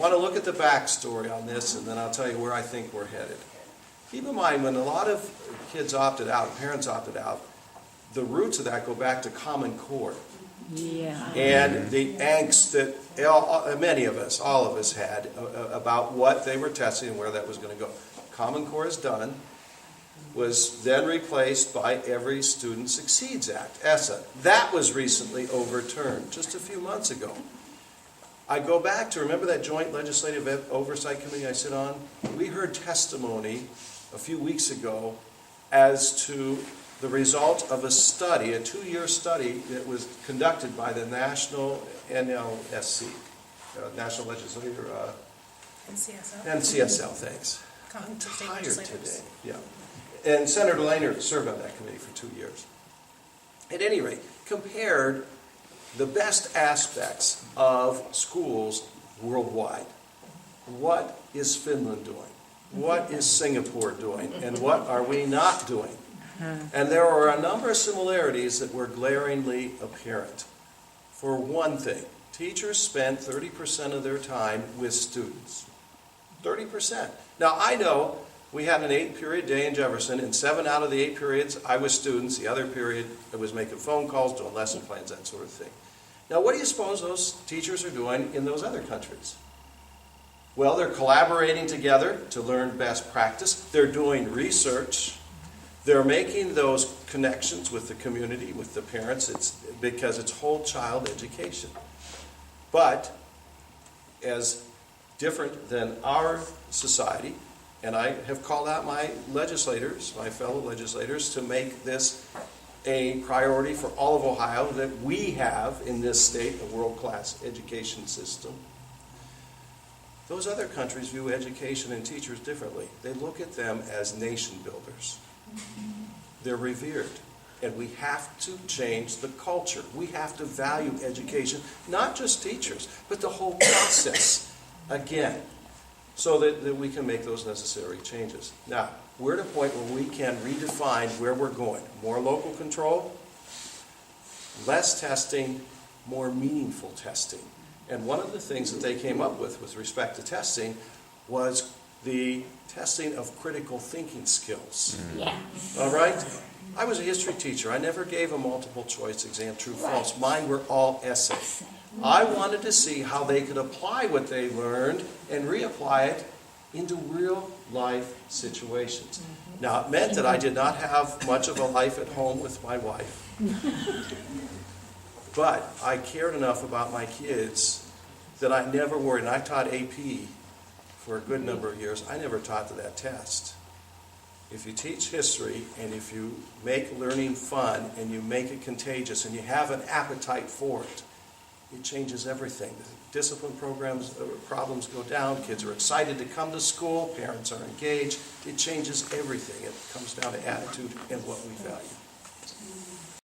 want to look at the backstory on this, and then I'll tell you where I think we're headed. Keep in mind, when a lot of kids opted out, parents opted out, the roots of that go back to Common Core. Yeah. And the angst that many of us, all of us had about what they were testing and where that was going to go. Common Core is done, was then replaced by Every Student Succeeds Act, ESSA. That was recently overturned just a few months ago. I go back to, remember that Joint Legislative Oversight Committee I sit on? We heard testimony a few weeks ago as to the result of a study, a 2-year study that was conducted by the National NLSC, National Legislature, NCSL, thanks. I'm tired today. Yeah. And Senator Lehner served on that committee for 2 years. At any rate, compared the best aspects of schools worldwide. What is Finland doing? What is Singapore doing? And what are we not doing? And there are a number of similarities that were glaringly apparent. For one thing, teachers spent 30% of their time with students. 30%. Now, I know we had an 8-period day in Jefferson, and 7 out of the 8 periods I was students. The other period I was making phone calls, doing lesson plans, that sort of thing. Now, what do you suppose those teachers are doing in those other countries? Well, they're collaborating together to learn best practice. They're doing research. They're making those connections with the community, with the parents, because it's whole child education. But as different than our society, and I have called out my legislators, my fellow legislators, to make this a priority for all of Ohio, that we have in this state a world-class education system. Those other countries view education and teachers differently. They look at them as nation builders. They're revered. And we have to change the culture. We have to value education, not just teachers, but the whole process, again, so that we can make those necessary changes. Now, we're at a point where we can redefine where we're going. More local control, less testing, more meaningful testing. And one of the things that they came up with respect to testing was the testing of critical thinking skills. Yeah. All right? I was a history teacher. I never gave a multiple choice exam, true, false. Mine were all essay. I wanted to see how they could apply what they learned and reapply it into real life situations. Now, it meant that I did not have much of a life at home with my wife. But I cared enough about my kids that I never worried. And I taught AP for a good number of years. I never taught to that test. If you teach history and if you make learning fun and you make it contagious and you have an appetite for it, it changes everything. The discipline problems go down. Kids are excited to come to school. Parents are engaged. It changes everything. It comes down to attitude and what we value.